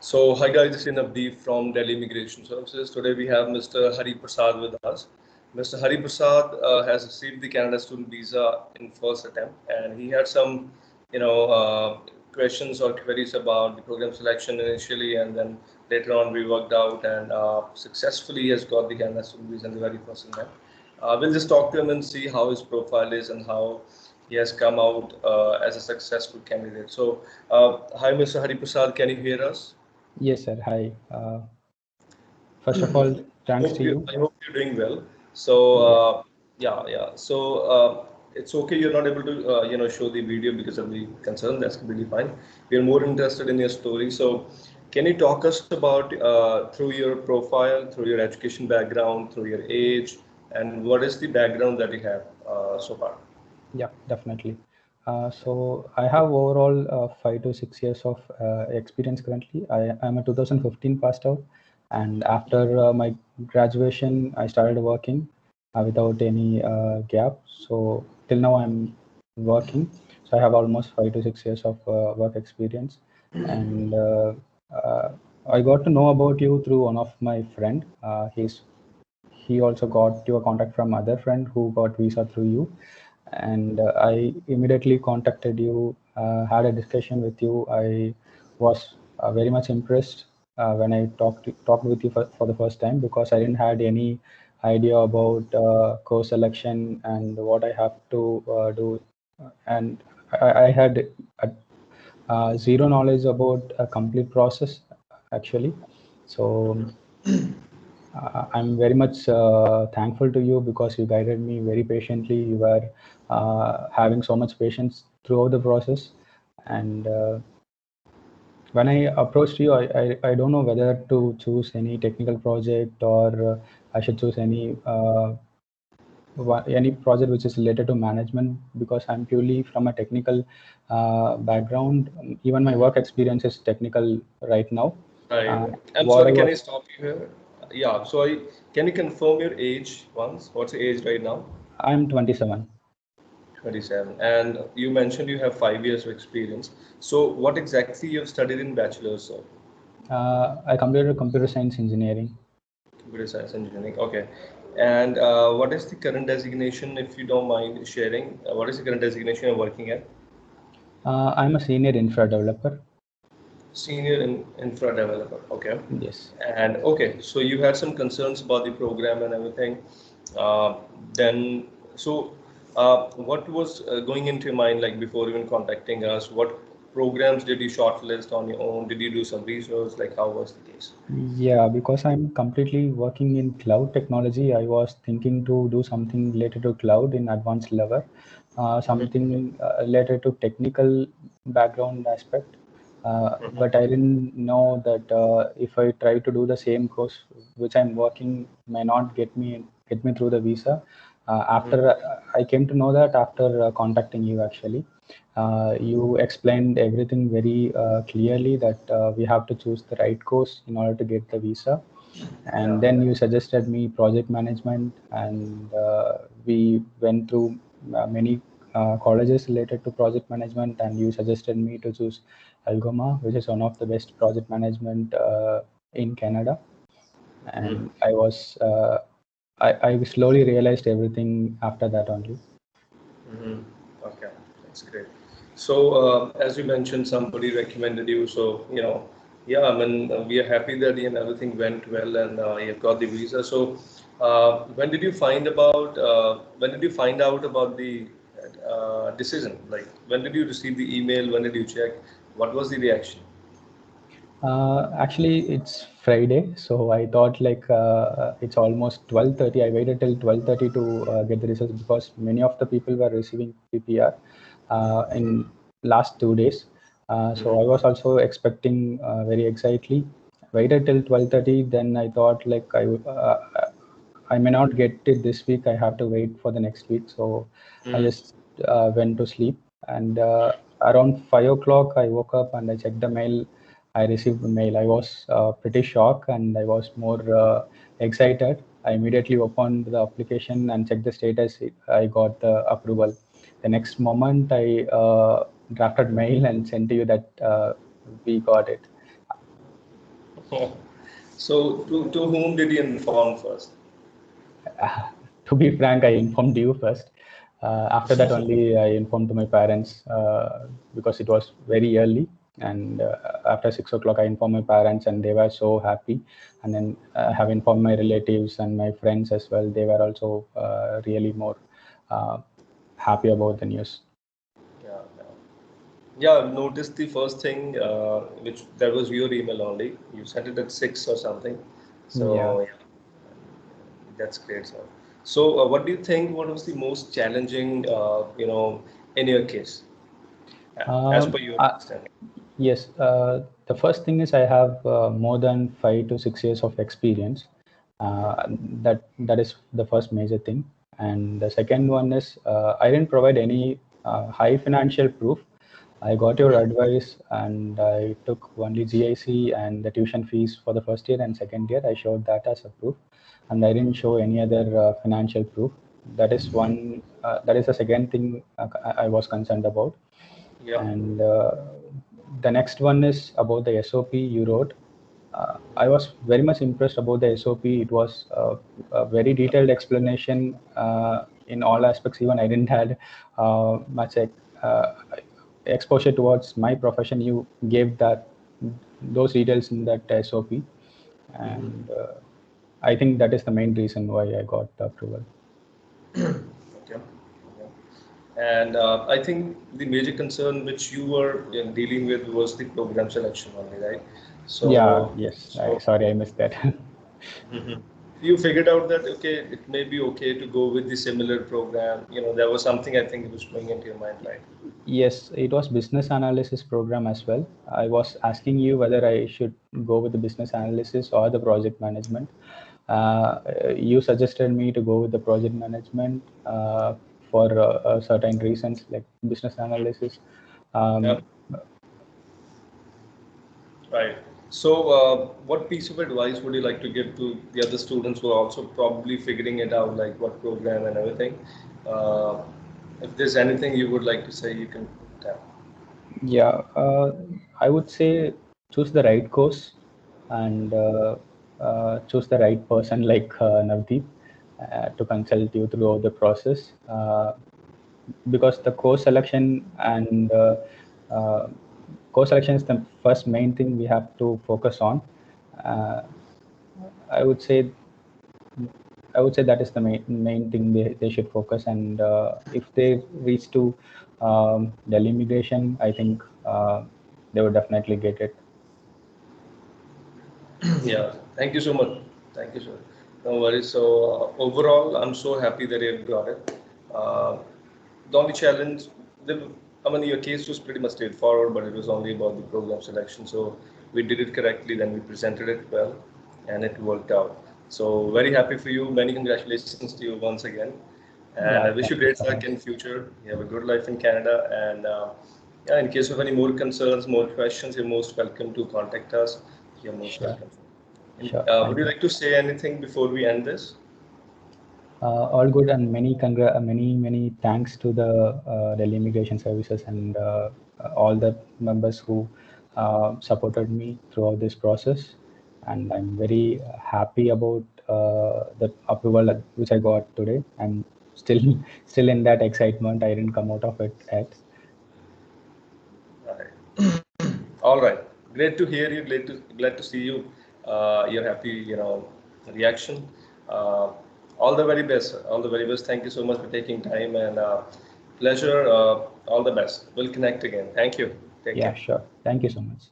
So, hi guys, this is Navdeep from Delhi Immigration Services. Today we have Mr. Hari Prasad with us. Mr. Hari Prasad has received the Canada student visa in first attempt, and he had some, questions or queries about the program selection initially, and then later on we worked out and successfully has got the Canada student visa in the very first attempt. We'll just talk to him and see how his profile is and how he has come out as a successful candidate. So, hi, Mr. Hari Prasad, can you hear us? Yes, sir. Hi. First of all, thanks to you. I hope you're doing well. So Yeah. yeah. So it's okay. You're not able to show the video because of the concern. That's completely fine. We're more interested in your story. So can you talk us about through your profile, through your education background, through your age, and what is the background that you have so far? Yeah, definitely. So I have overall 5 to 6 years of experience currently. I'm a 2015 passed out, and after my graduation, I started working without any gap. So till now, I'm working. So I have almost 5 to 6 years of work experience, and I got to know about you through one of my friend. He also got your contact from other friend who got visa through you, and I immediately contacted you, had a discussion with you. I was very much impressed when I talked with you for the first time, because I didn't had any idea about course selection and what I have to do, and I had zero knowledge about a complete process actually. So I'm very much thankful to you, because you guided me very patiently. You were having so much patience throughout the process. And when I approached you, I don't know whether to choose any technical project, or I should choose any project which is related to management, because I'm purely from a technical background. Even my work experience is technical right now. Right. I'm What I sorry. Can I was stop you here? Yeah. So can you confirm your age once? What's your age right now? I'm 27. 27. And you mentioned you have 5 years of experience. So what exactly you've studied in bachelor's of I completed computer science engineering. computer science engineering? Okay. And what is the current designation, if you don't mind sharing? What is the current designation you're working at? I'm a senior infra developer. Senior in infra developer. Okay. Yes. And okay, so you had some concerns about the program and everything. Uh, then, so what was going into your mind like before even contacting us? What programs did you shortlist on your own? Did you do some research? Like, how was the case? Yeah, because I'm completely working in cloud technology, I was thinking to do something related to cloud in advanced level, something related to technical background aspect. But I didn't know that if I try to do the same course which I'm working may not get me through the visa. After I came to know that after contacting you actually. You explained everything very clearly, that we have to choose the right course in order to get the visa. And Yeah. then you suggested me project management, and we went through many colleges related to project management, and you suggested me to choose Algoma, which is one of the best project management in Canada. And I slowly realized everything after that only. Mm-hmm. Okay, that's great. So, as you mentioned, somebody recommended you. So, yeah, I mean, we are happy that everything went well and you've got the visa. So, when did you find out about the decision? Like, when did you receive the email? When did you check? What was the reaction? Actually, it's Friday, so I thought like it's almost 12:30. I waited till 12:30 to get the results, because many of the people were receiving PPR in last 2 days. So I was also expecting very excitedly. Waited till 12:30. Then I thought like I may not get it this week. I have to wait for the next week. So I just went to sleep. And around 5 o'clock, I woke up and I checked the mail. I received the mail. I was pretty shocked, and I was more excited. I immediately opened the application and checked the status. I got the approval. The next moment, I drafted mail and sent to you that we got it. So to whom did you inform first? To be frank, I informed you first. After that, only I informed to my parents because it was very early. And after 6 o'clock, I informed my parents, and they were so happy. And then I have informed my relatives and my friends as well. They were also really more uh, happy about the news. Yeah, yeah. Yeah, I've noticed the first thing, which that was your email only. You sent it at 6 or something. Yeah. So yeah, that's great, sir. So what do you think? What was the most challenging, in your case, as Um, per your I, understanding? Yes, the first thing is I have more than 5 to 6 years of experience. That is the first major thing, and the second one is I didn't provide any high financial proof. I got your advice, and I took only GIC and the tuition fees for the first year and second year. I showed that as a proof, and I didn't show any other financial proof. That is one. That is the second thing I was concerned about. Yeah. And the next one is about the SOP you wrote. I was very much impressed about the SOP. It was a very detailed explanation in all aspects. Even I didn't had much uh, exposure towards my profession. You gave those details in that SOP, and I think that is the main reason why I got the approval. Okay. Okay. And I think the major concern which you were dealing with was the program selection only, right? Yeah, So, yes. so Sorry, I missed that. Mhm. You figured out that okay, it may be okay to go with the similar program. There was something I think it was going into your mind, right? Yes, it was business analysis program as well. I was asking you whether I should go with the business analysis or the project management. You suggested me to go with the project management for certain reasons like business analysis. Yeah. Um, Right. So, what piece of advice would you like to give to the other students who are also probably figuring it out, like what program and everything? Uh, if there's anything you would like to say, you can tell. yeah, I would say choose the right course and choose the right person like Navdeep to consult you throughout the process. Because the course selection and uh, course selection is the first main thing we have to focus on. Uh, I would say that is the main thing they should focus. And if they reach to Delhi immigration, I think they would definitely get it. Yeah, thank you so much. Thank you, sir. No worries. So overall, I'm so happy that you got it. Uh, the only challenge, I mean, your case was pretty much straightforward, but it was only about the program selection. So we did it correctly, then we presented it well, and it worked out. So very happy for you. Many congratulations to you once again, and I Yeah, wish you thank you great so luck much. in future. You have a good life in Canada, and yeah, in case of any more concerns, more questions, you're most welcome to contact us. You're most Sure, welcome. And, sure. would Thank you you. like to say anything before we end this? All good, and many thanks to the Delhi Immigration Services and all the members who supported me throughout this process. And I'm very happy about the approval which I got today. I'm still still in that excitement. I didn't come out of it yet. All right. All right. Great to hear you. Glad to see you. Your happy, reaction. Uh, all the very best. All the very best. Thank you so much for taking time and pleasure. All the best. We'll connect again. Thank you. Take Yeah, care. sure. Thank you so much.